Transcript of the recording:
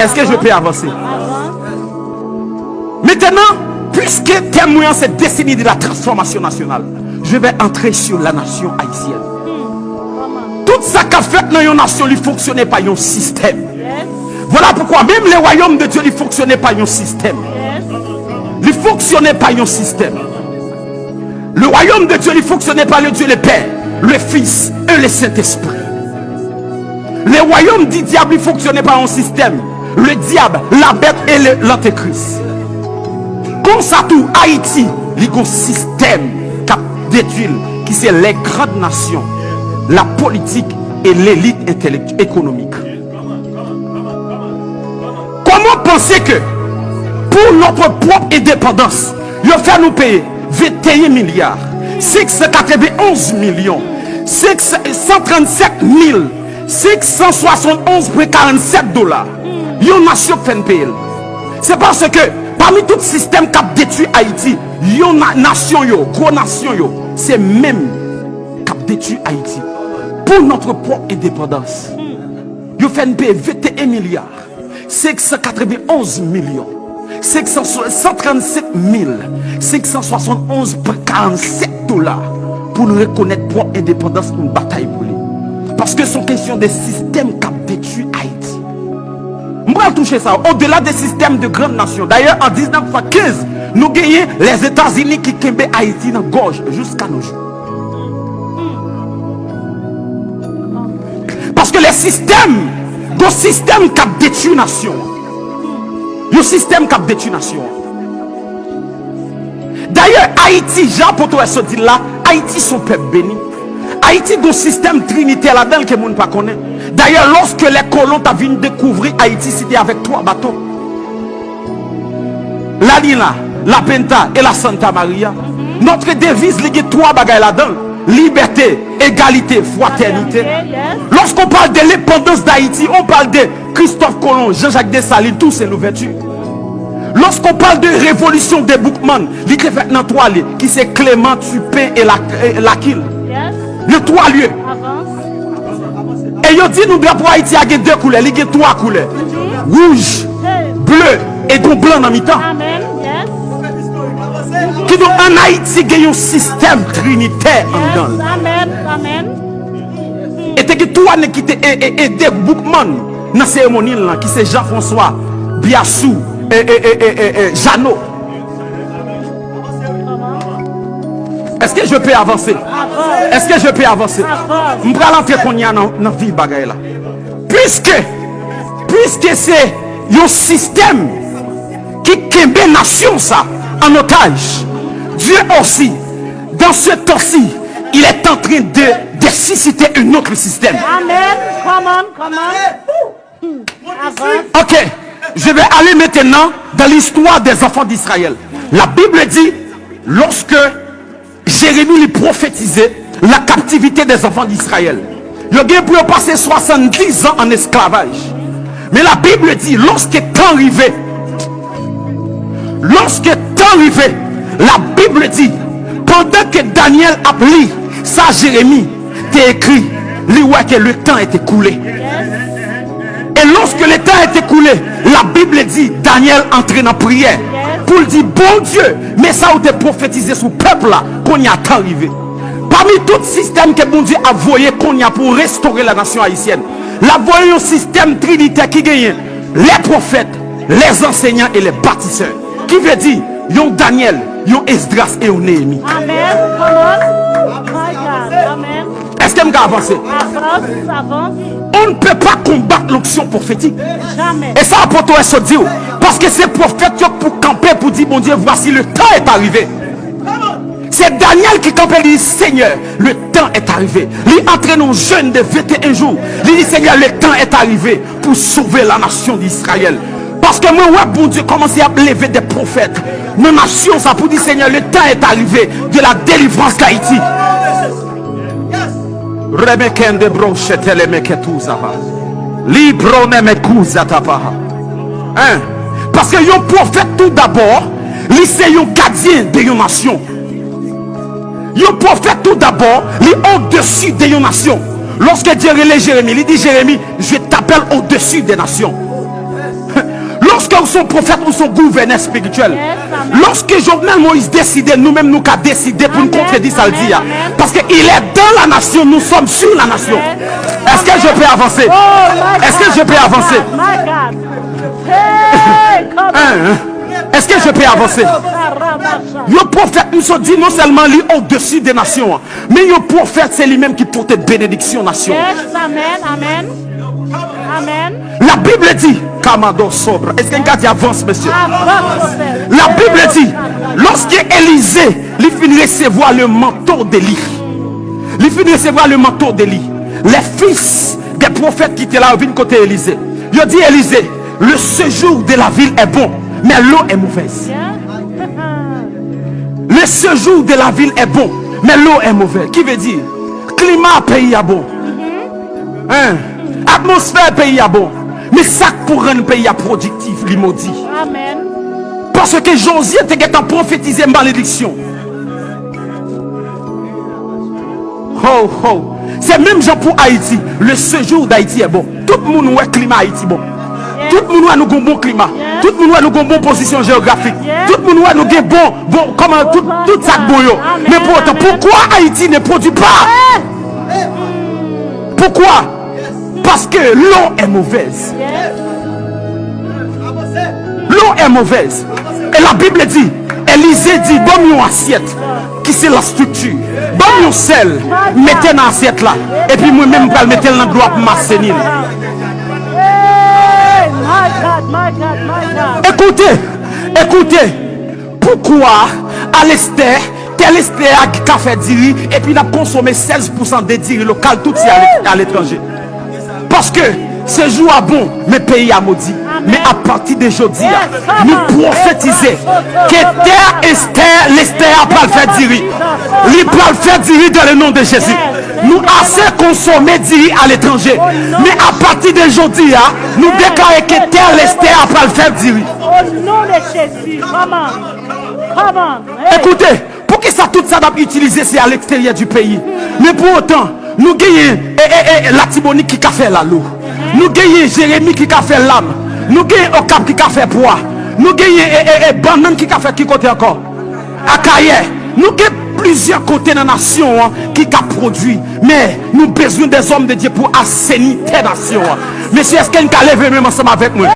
Est-ce que je peux avancer? Maintenant, puisque témoignant cette décennie de la transformation nationale, je vais entrer sur la nation haïtienne. Tout ça qu'a fait dans une nation, il ne fonctionnait pas un système. Voilà pourquoi même les royaumes de Dieu ne fonctionnaient pas un système. Il ne fonctionnait pas un système. Le royaume de Dieu ne fonctionnait pas le Dieu le Père, le Fils et le Saint-Esprit. Le royaume du diable ne fonctionnait pas un système. Le diable, la bête et l'antéchrist. Comme ça tout, Haïti, il y a un système qui a détruit, qui c'est les grandes nations, la politique et l'élite intellectuelle économique. Comment penser que pour notre propre indépendance, il a fait nous payer 21 milliards, 691 millions, 137 671,47 dollars. Une nation fait payer. C'est parce que parmi tout système qui a détruit Haïti, une nation, gros nation, c'est même qui a détruit Haïti. Pour notre propre indépendance, il fait payer 21 milliards, 691 millions. 137 571,47 dollars pour nous reconnaître pour indépendance pour une bataille pour lui. Parce que c'est une question de système qui a détruit Haïti. On va toucher ça au-delà des systèmes de grandes nations. D'ailleurs, en 1915, nous gagnons les États-Unis qui kembe Haïti dans la gorge jusqu'à nos jours. Parce que les systèmes, le système qui a détruit la nation. Le système qui a détruit la nation. D'ailleurs, Haïti, Jean Poto se dit là, Haïti son peuple béni. Haïti a un système trinitaire là-dedans que monde pas connaît. D'ailleurs, lorsque les colons t'ont venu découvrir Haïti, c'était avec 3 bateaux. La Lina, la Penta et la Santa Maria. Notre devise, il y a 3 bagailles là-dedans. Liberté, égalité, fraternité. Lorsqu'on parle de l'indépendance d'Haïti, on parle de Christophe Colomb, Jean-Jacques Dessalines, tous ces ouvertures. Lorsqu'on parle de révolution des Boukman, l'écrit fait dans 3 lieux, qui c'est Clément, Tupin et L'Aquile. Les 3 lieux. Et il dit nous drapeau Haïti a 2 couleurs, il y a 3 couleurs. Rouge, bleu et blanc dans mi-temps. Qui donc en Haïti il y a un système trinitaire en dedans. Et que toi qui t'es aidé Boukman dans la cérémonie qui c'est Jean-François Biassou et Jeannot. Est-ce que je peux avancer? Est-ce que je peux avancer? Je vais rentrer qu'on y a dans la vie bagaille là. Puisque c'est un système qui kembe nation ça en otage. Dieu aussi, dans ce temps-ci, il est en train de susciter un autre système. Amen. Come on. Ok, je vais aller maintenant dans l'histoire des enfants d'Israël. La Bible dit, lorsque Jérémie lui prophétisait la captivité des enfants d'Israël, il a pu passer 70 ans en esclavage. Mais la Bible dit, lorsque temps arrivé, la Bible dit, pendant que Daniel a lu ça, Jérémie t'a écrit, lui ouais que le temps est écoulé. Et lorsque le temps est écoulé, la Bible dit, Daniel entre dans la prière pour dire, bon Dieu, mais ça a été prophétisé sur le peuple là, qu'on y a arrivé. Parmi tout système que bon Dieu a voyé qu'on y a pour restaurer la nation haïtienne, la voyé un système trinitaire qui gagne les prophètes, les enseignants et les bâtisseurs. Qui veut dire, yon Daniel, yon Esdras et yon Néhémie. Amen. Amen. Est-ce que je vais avancer? Avance. On ne peut pas combattre l'onction prophétique. Jamais. Et ça, apôtre se dit, parce que c'est prophète pour camper, pour dire, mon Dieu, voici le temps est arrivé. C'est Daniel qui campait, il dit, Seigneur, le temps est arrivé. Il entraîne un jeune de 21 jours. Il dit, Seigneur, le temps est arrivé pour sauver la nation d'Israël. Parce que moi, bon Dieu, commence à lever des prophètes. Nos nations, ça pour dire, Seigneur, le temps est arrivé de la délivrance d'Haïti. Parce que un prophète tout d'abord, c'est un gardien de une nation. Un prophète tout d'abord, il est au-dessus de une nation. Lorsque Dieu relève Jérémie, il dit, Jérémie, je t'appelle au-dessus des nations. Lorsque vous sont prophètes ou sont gouverneurs spirituels, amen. lorsque Jovenel Moïse décidait, nous-mêmes nous avons décidé pour nous Amen, contredire ça le amen, dit. amen. Parce qu'il est dans la nation, nous sommes sur la nation. Est-ce que je peux avancer? Oh, my Est-ce que God, je peux my avancer? God, my God. Hey, come on. Est-ce que je peux avancer? Le prophète nous a dit non seulement lui au-dessus des nations, mais le prophète c'est lui-même qui porte bénédiction nation. Yes, amen, amen. Amen. La Bible dit, Kamado sobre. Est-ce qu'un gars dit avance, monsieur? Avance. La Bible dit, lorsque Élisée, il finit recevoir le manteau d'Élie, il finit recevoir le manteau d'Élie, les fils des prophètes qui étaient là viennent côté Élisée. Il dit Élisée, le séjour de la ville est bon, mais l'eau est mauvaise. Le séjour de la ville est bon, mais l'eau est mauvaise. Qui veut dire, climat pays est bon. Atmosphère pays est bon. Mais ça pour rendre pays productif, il maudit. Amen. Parce que Josué était en prophétisé une malédiction. Oh, oh. C'est même genre pour Haïti. Le séjour d'Haïti est bon. Tout le monde voit le climat Haïti bon. Yes. Tout le monde voit nous un bon climat. Yes. Tout le monde voit nous une bonne position géographique. Yes. Tout le monde voit nous un bon, comment tout ça bon yo. Amen, Mais pour autant, amen. pourquoi Haïti ne produit pas? Pourquoi? Parce que l'eau est mauvaise. Yes. L'eau est mauvaise. Et la Bible dit, Élisée dit, bon une assiette, qui c'est la structure. Bon une sel, mettez dans l'assiette là. Et puis moi-même, je vais mettre dans le doigt pour m'assainir. Hey, my God, my God, my God. Écoutez, pourquoi à l'Esther, tel Esther qui a fait diri, et puis il a consommé 16% des diri local, tout ça à l'étranger. Parce que ce jour a bon, mais pays a maudit. Mais à partir d'aujourd'hui, nous prophétisons que terre Esther, l'Esther a pas le fait diri. Il va le faire diri dans le nom de Jésus. Nous assez consommé diri à l'étranger. Mais à partir d'aujourd'hui, nous déclarons que terre l'Esther a pas le faire diri. Au nom de Jésus, come on. Come on. Hey. Écoutez, pour que ça tout ça doit utiliser, c'est à l'extérieur du pays. Mais pour autant, nous gagnons la Tibonique qui a fait la loup. Nous gagnons Jérémie qui a fait l'âme. Nous gagnons Okap qui a fait poids. Nous gagnons Banane qui a fait qui côté encore. Akaye. Nous gagnons plusieurs côtés dans la nation qui a produit. Mais nous avons besoin des hommes de Dieu pour assainir tes nations. Monsieur, est-ce qu'un a levé même ensemble avec moi?